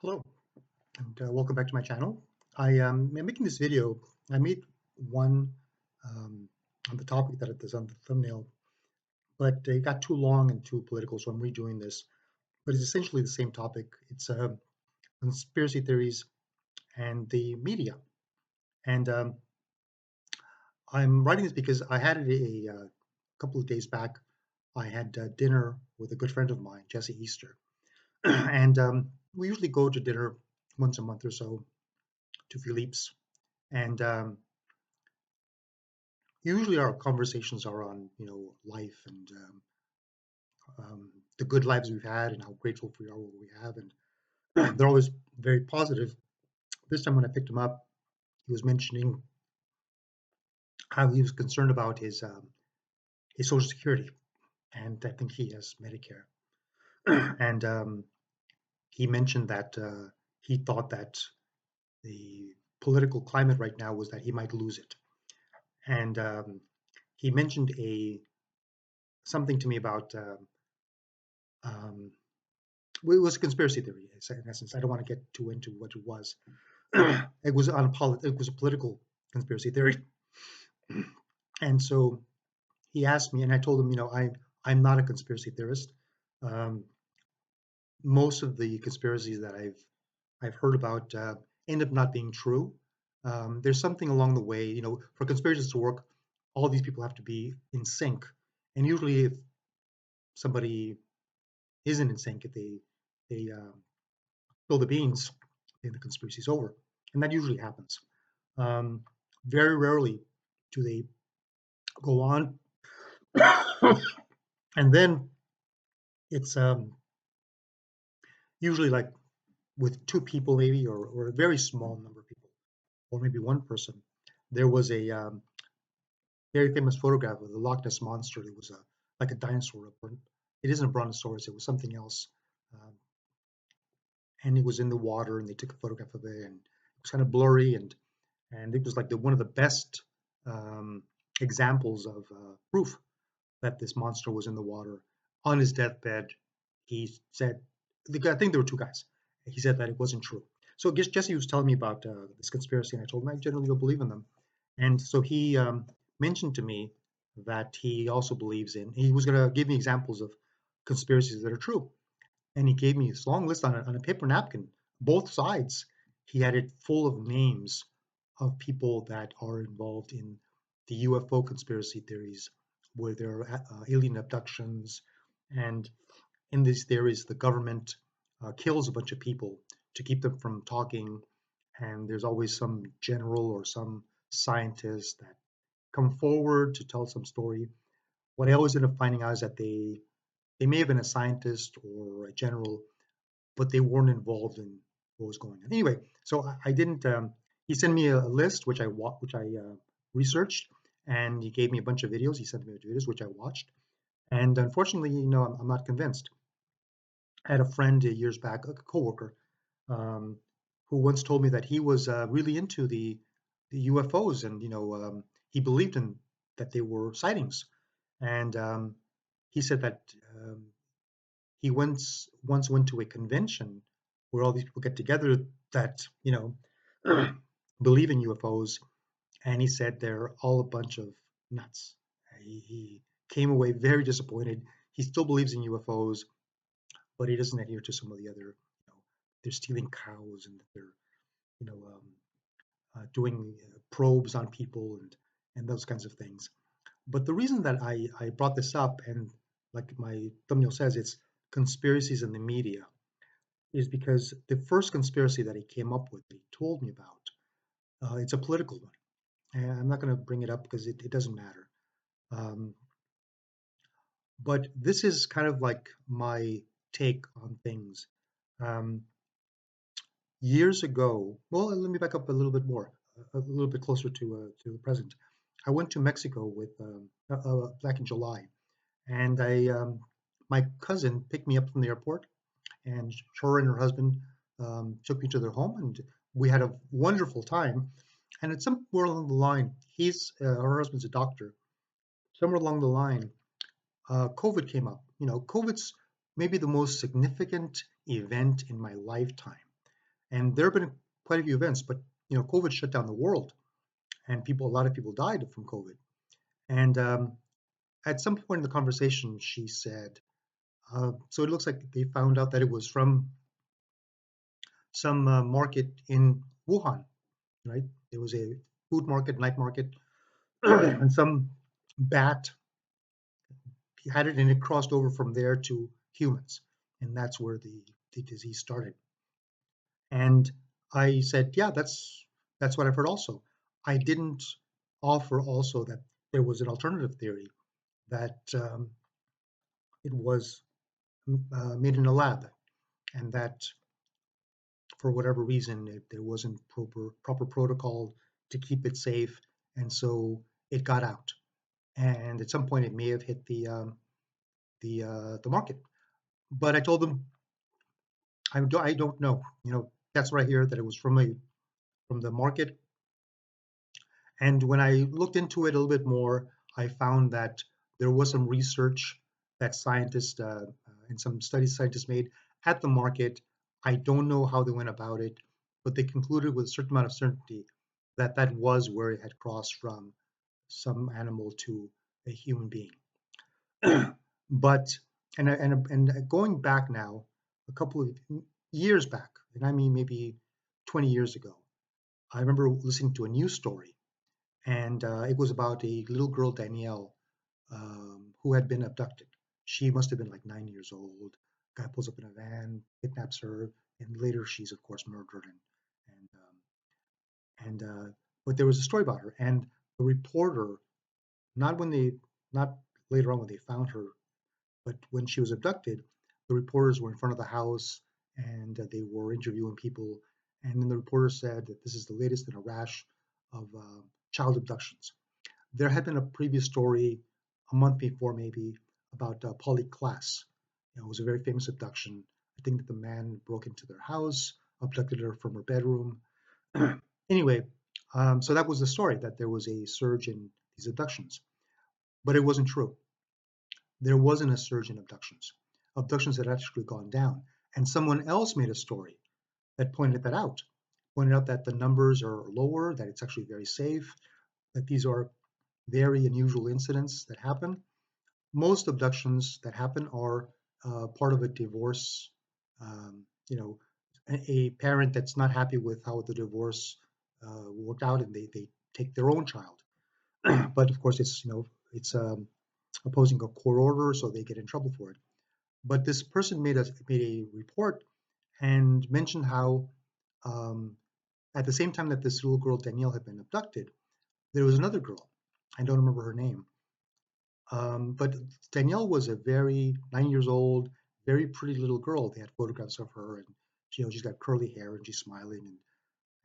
Hello, and welcome back to my channel. I'm making this video. I made one on the topic that it is on the thumbnail, but it got too long and too political, so I'm redoing this. But it's essentially the same topic. It's conspiracy theories and the media. And I'm writing this because I had a couple of days back. I had dinner with a good friend of mine, Jesse Easter, and we usually go to dinner once a month or so to Philippe's. And usually our conversations are on life and the good lives we've had and how grateful we are what we have, and they're always very positive. This time when I picked him up, he was mentioning how he was concerned about his social security, and I think he has Medicare. And he mentioned that he thought that the political climate right now was that he might lose it. And he mentioned a something to me about um, well, it was a conspiracy theory in essence. I don't want to get too into what it was. It was it was a political conspiracy theory. And so he asked me, and I told him, I'm not a conspiracy theorist. Um, Most of the conspiracies that I've heard about end up not being true. There's something along the way, for conspiracies to work, all these people have to be in sync. And usually, if somebody isn't in sync, if they spill the beans, then the conspiracy's over, and that usually happens. Um, Very rarely do they go on, and then it's usually like with two people, maybe, or a very small number of people, or maybe one person. There was a very famous photograph of the Loch Ness monster. It was like a dinosaur. It isn't a brontosaurus. It was something else, um, and it was in the water. And they took a photograph of it, and it was kind of blurry, and it was like one of the best um, examples of proof that this monster was in the water. On his deathbed, he said, I think there were two guys. He said that it wasn't true. So I guess Jesse was telling me about this conspiracy, and I told him I generally don't believe in them. And so he mentioned to me that he also believes in, he was going to give me examples of conspiracies that are true. And he gave me this long list on a paper napkin, both sides. He had it full of names of people that are involved in the UFO conspiracy theories, where there are alien abductions. And in these theories, the government kills a bunch of people to keep them from talking. And there's always some general or some scientist that come forward to tell some story. What I always end up finding out is that they may have been a scientist or a general, but they weren't involved in what was going on. Anyway, so I didn't. He sent me a list which I researched, and he gave me a bunch of videos. He sent me videos which I watched, and unfortunately, I'm not convinced. I had a friend years back, a coworker, um, who once told me that he was really into the UFOs, and he believed in that they were sightings, and he said that um, he once went to a convention where all these people get together that believe in UFOs, and he said they're all a bunch of nuts. He came away very disappointed. He still believes in UFOs, but he doesn't adhere to some of the other. They're stealing cows and they're you know doing probes on people and those kinds of things. But the reason that I brought this up, and like my thumbnail says, it's conspiracies in the media, is because the first conspiracy that he came up with, that he told me about, it's a political one. And I'm not going to bring it up because it doesn't matter. Um, but this is kind of like my take on things. Um, Years ago, well, let me back up a little bit more, a little bit closer to the present. I went to Mexico with back in July, and I my cousin picked me up from the airport, and her and her husband took me to their home, and we had a wonderful time. And at somewhere along the line, her husband's a doctor. Somewhere along the line, COVID came up. COVID's maybe the most significant event in my lifetime. And there have been quite a few events, but COVID shut down the world, and a lot of people died from COVID. And at some point in the conversation, she said, "So it looks like they found out that it was from some market in Wuhan, right? There was a food market, night market, and some bat had it, and it crossed over from there to humans, and that's where the disease started." And I said, "Yeah, that's what I've heard also." I didn't offer also that there was an alternative theory that it was made in a lab, and that for whatever reason there wasn't proper protocol to keep it safe, and so it got out. And at some point, it may have hit the market. But I told them I don't know. That's what I hear, that it was from the market. And when I looked into it a little bit more, I found that there was some research that scientists and some studies scientists made at the market. I don't know how they went about it, but they concluded with a certain amount of certainty that that was where it had crossed from some animal to a human being. But and going back now, a couple of years back, and I mean maybe 20 years ago, I remember listening to a news story, and it was about a little girl, Danielle, who had been abducted. She must have been like 9 years old. Guy pulls up in a van, kidnaps her, and later she's of course murdered. And but there was a story about her, and the reporter, not when they, not later on when they found her, but when she was abducted, the reporters were in front of the house, and they were interviewing people. And then the reporter said that this is the latest in a rash of child abductions. There had been a previous story a month before, maybe, about Polly Klaas. It was a very famous abduction. I think that the man broke into their house, abducted her from her bedroom. Anyway, so that was the story, that there was a surge in these abductions. But it wasn't true. There wasn't a surge in abductions. Abductions had actually gone down. And someone else made a story that pointed out that the numbers are lower, that it's actually very safe, that these are very unusual incidents that happen. Most abductions that happen are part of a divorce. You know, a parent that's not happy with how the divorce worked out, and they take their own child. But of course, it's opposing a court order, so they get in trouble for it. But this person made a report and mentioned how um, at the same time that this little girl Danielle had been abducted, there was another girl. I don't remember her name. But Danielle was a very 9 years old, very pretty little girl. They had photographs of her, and she's got curly hair and she's smiling.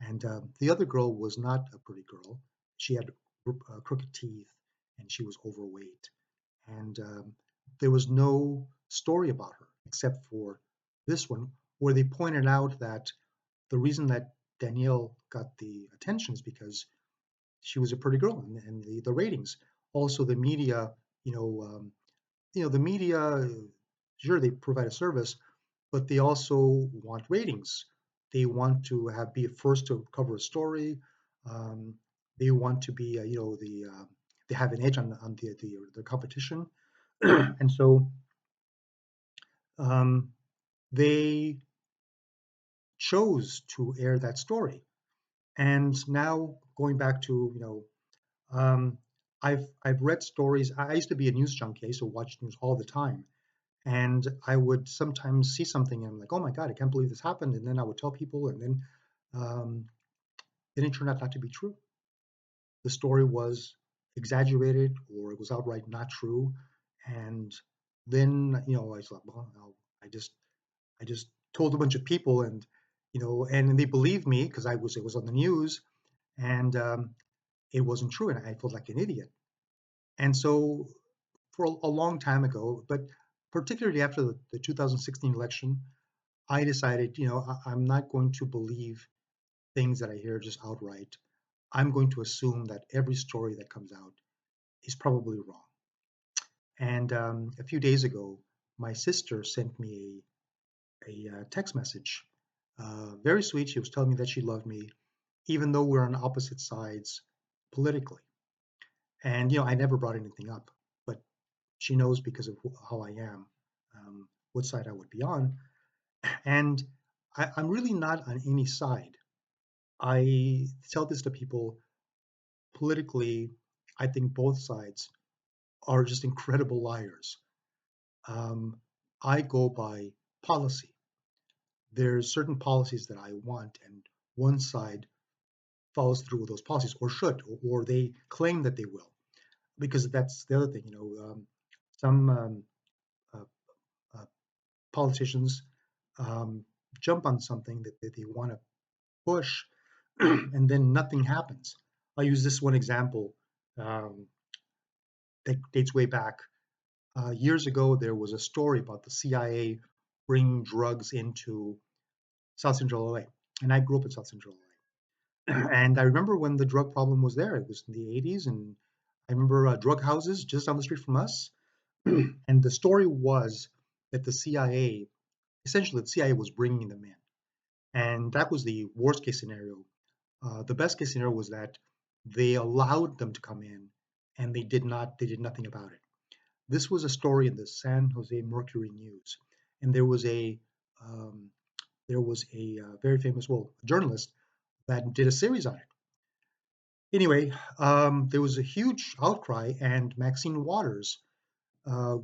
And the other girl was not a pretty girl. She had crooked teeth, and she was overweight. And there was no story about her except for this one, where they pointed out that the reason that Danielle got the attention is because she was a pretty girl, and the ratings. Also, the media, you know, um, the media, sure, they provide a service, but they also want ratings. They want to be first to cover a story. Um, they want to be, they have an edge on the competition, and so um, they chose to air that story. And now going back to, um, I've read stories. I used to be a news junkie, I used to watch news all the time, and I would sometimes see something and I'm like, oh my God, I can't believe this happened. And then I would tell people, and then um, it turned out not to be true. The story was exaggerated, or it was outright not true. And then I was like, well, I just told a bunch of people, and and they believed me because it was on the news, and it wasn't true, and I felt like an idiot. And so for a long time ago, but particularly after the 2016 election, I decided, I'm not going to believe things that I hear just outright. I'm going to assume that every story that comes out is probably wrong. And a few days ago, my sister sent me a text message Very sweet. She was telling me that she loved me, even though we're on opposite sides politically. And I never brought anything up, but she knows because of how I am, what side I would be on. And I'm really not on any side. I tell this to people politically. I think both sides are just incredible liars. Um, I go by policy. There's certain policies that I want, and one side follows through with those policies, or should, or they claim that they will, because that's the other thing. Some uh, uh, politicians um, jump on something that they want to push, and then nothing happens. I'll use this one example um, that dates way back. Years ago, there was a story about the CIA bringing drugs into South Central LA, and I grew up in South Central LA. And I remember when the drug problem was there. It was in the 80s, and I remember drug houses just down the street from us. And the story was that the CIA, essentially, the CIA was bringing them in, and that was the worst case scenario. The best case scenario was that they allowed them to come in, and they did nothing about it. This was a story in the San Jose Mercury News, and um, there was a very famous, well, journalist that did a series on it. Anyway, there was a huge outcry, and Maxine Waters, uh,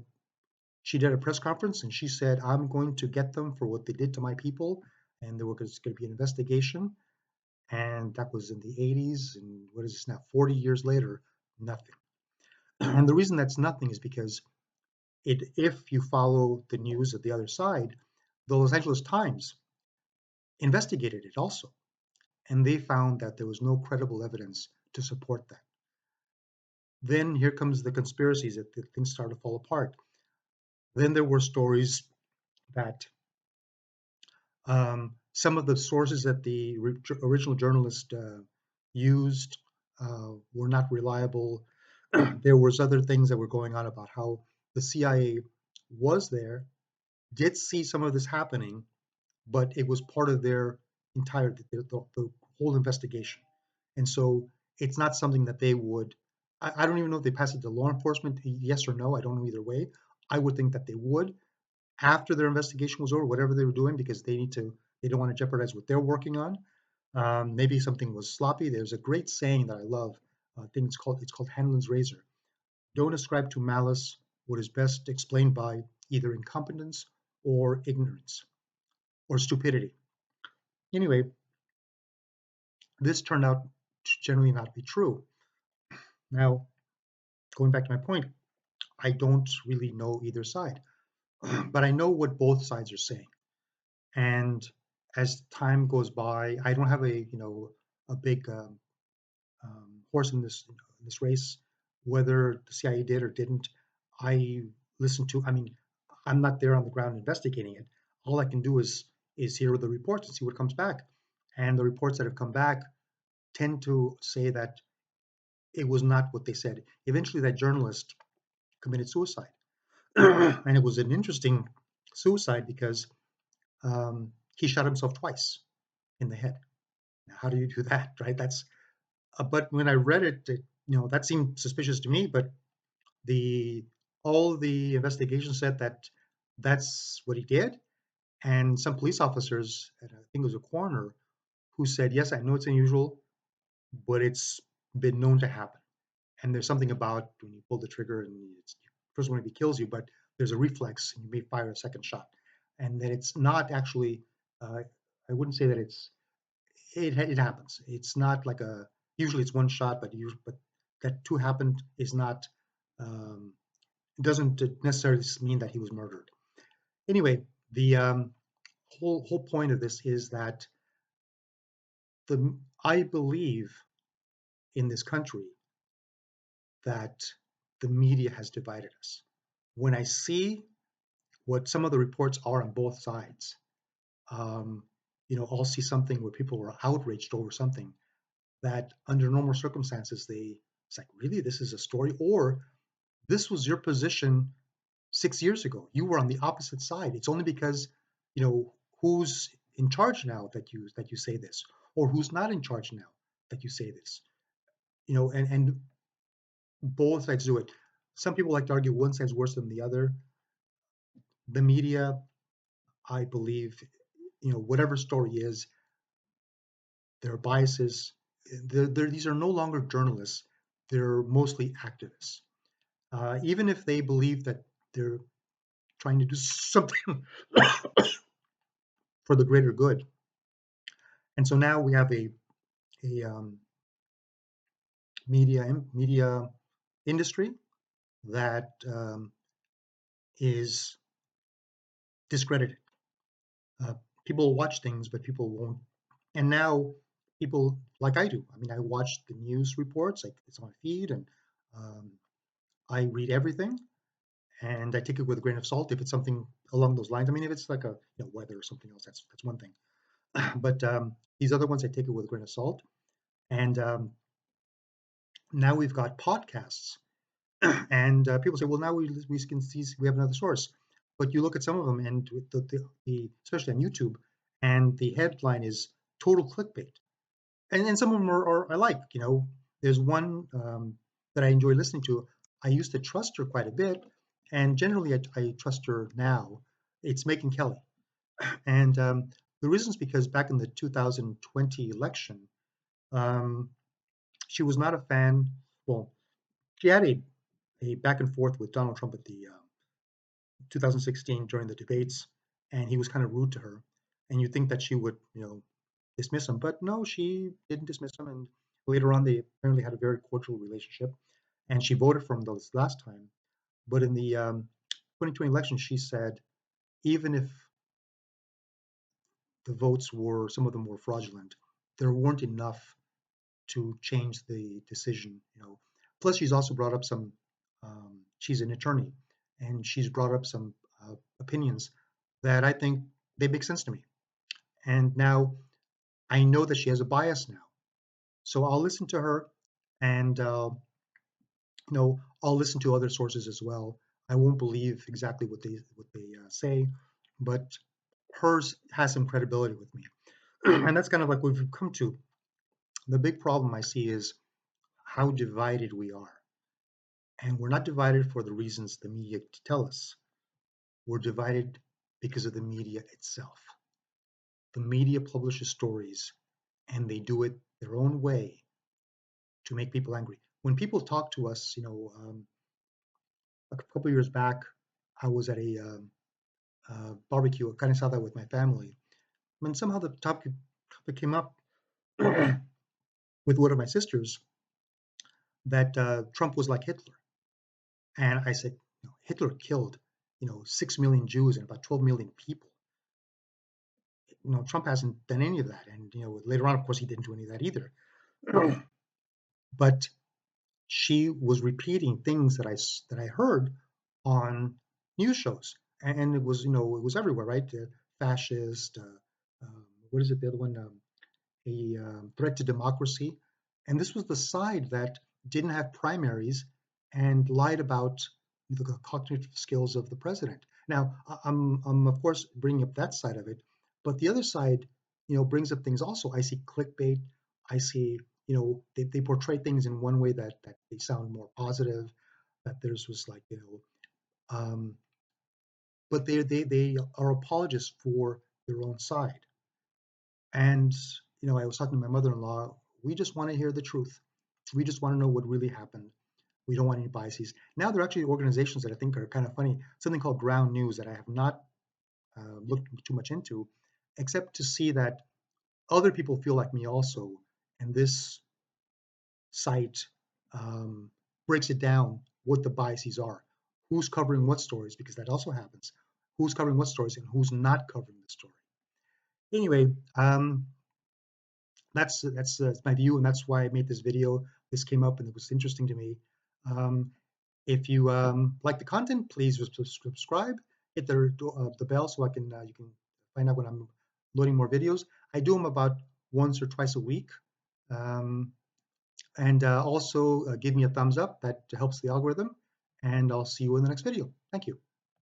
she did a press conference, and she said, "I'm going to get them for what they did to my people, and there was going to be an investigation." And that was in the 80s, and what is this now? 40 years later, nothing. And the reason that's nothing is because if you follow the news of the other side, the Los Angeles Times investigated it also, and they found that there was no credible evidence to support that. Then here comes the conspiracies that things start to fall apart. Then there were stories that some of the sources that the original journalist used were not reliable. There was other things that were going on about how the CIA was there, did see some of this happening, but it was part of their entire the whole investigation, and so it's not something that they would. I don't even know if they pass it to law enforcement, yes or no. I don't know either way. I would think that they would after their investigation was over, whatever they were doing, because they don't want to jeopardize what they're working on. Maybe something was sloppy. There's a great saying that I love. I think it's called Hanlon's razor. Don't ascribe to malice what is best explained by either incompetence or ignorance or stupidity. Anyway, this turned out to generally not be true. Now, going back to my point, I don't really know either side, but I know what both sides are saying. And as time goes by, I don't have a big horse in this race. Whether the CIA did or didn't, I listen to. I mean, I'm not there on the ground investigating it. All I can do is hear the reports and see what comes back. And the reports that have come back tend to say that it was not what they said. Eventually, that journalist committed suicide, and it was an interesting suicide because he shot himself twice in the head. Now, how do you do that, right? But when I read it, that seemed suspicious to me. But the all the investigation said that that's what he did, and some police officers, and I think it was a coroner, who said, "Yes, I know it's unusual, but it's been known to happen." And there's something about when you pull the trigger and it's first one, if he kills you, but there's a reflex and you may fire a second shot, and that it's not actually. I wouldn't say that it happens. It's not like a usually it's one shot, but that two happened is not. Um, it doesn't necessarily mean that he was murdered. Anyway, the whole point of this is that I believe in this country that the media has divided us. When I see what some of the reports are on both sides, um, I'll see something where people were outraged over something that under normal circumstances it's like, really, this is a story, or this was your position 6 years ago. You were on the opposite side. It's only because, who's in charge now that you say this, or who's not in charge now that you say this? And both sides do it. Some people like to argue one side's worse than the other. The media, I believe, whatever story is, there are biases. These are no longer journalists. They're mostly activists. Even if they believe that they're trying to do something for the greater good. And so now we have a media industry that is discredited. Uh, People watch things, but people won't. And now people like I do. I mean, I watch the news reports, like it's on my feed, and um, I read everything, and I take it with a grain of salt if it's something along those lines. I mean, if it's like a weather or something else, that's one thing. But these other ones, I take it with a grain of salt. And now we've got podcasts, and people say, well, now we can see we have another source. But you look at some of them, and the especially on YouTube, and the headline is total clickbait. And some of them are I like. There's one that I enjoy listening to. I used to trust her quite a bit, and generally I trust her now. It's Megan Kelly, and the reason is because back in the 2020 election, um, she was not a fan. Well, she had a back and forth with Donald Trump at the 2016 during the debates, and he was kind of rude to her. And you think that she would, dismiss him, but no, she didn't dismiss him. And later on, they apparently had a very cordial relationship. And she voted for him this last time. But in the 2020 election, she said even if the votes were some of them were fraudulent, there weren't enough to change the decision. Plus she's also brought up some. She's an attorney, and she's brought up some opinions that I think they make sense to me. And now I know that she has a bias now, so I'll listen to her, and I'll listen to other sources as well. I won't believe exactly what they say, but hers has some credibility with me, and that's kind of like what we've come to. The big problem I see is how divided we are. And we're not divided for the reasons the media tell us. We're divided because of the media itself. The media publishes stories and they do it their own way to make people angry. When people talk to us, a couple of years back, I was at a barbecue. I kind of saw that with my family. When somehow the topic came up with one of my sisters that Trump was like Hitler. And I said, Hitler killed, 6 million Jews and about 12 million people. Trump hasn't done any of that. And, later on, of course, he didn't do any of that either. But she was repeating things that I heard on news shows. And it was, it was everywhere, right? Fascist, what is it, the other one? A threat to democracy. And this was the side that didn't have primaries and lied about the cognitive skills of the president. Now, I'm of course bringing up that side of it, but the other side, brings up things also. I see clickbait. I see, they portray things in one way that they sound more positive. That there's was like, but they are apologists for their own side. And, I was talking to my mother-in-law. We just want to hear the truth. We just want to know what really happened. We don't want any biases. Now there are actually organizations that I think are kind of funny. Something called Ground News that I have not looked too much into, except to see that other people feel like me also. And this site breaks it down what the biases are, who's covering what stories, because that also happens. Who's covering what stories and who's not covering the story. Anyway, that's my view, and that's why I made this video. This came up, and it was interesting to me. Um, if you like the content, please subscribe. Hit the bell so you can find out when I'm loading more videos. I do them about once or twice a week, and also give me a thumbs up. That helps the algorithm. And I'll see you in the next video. Thank you.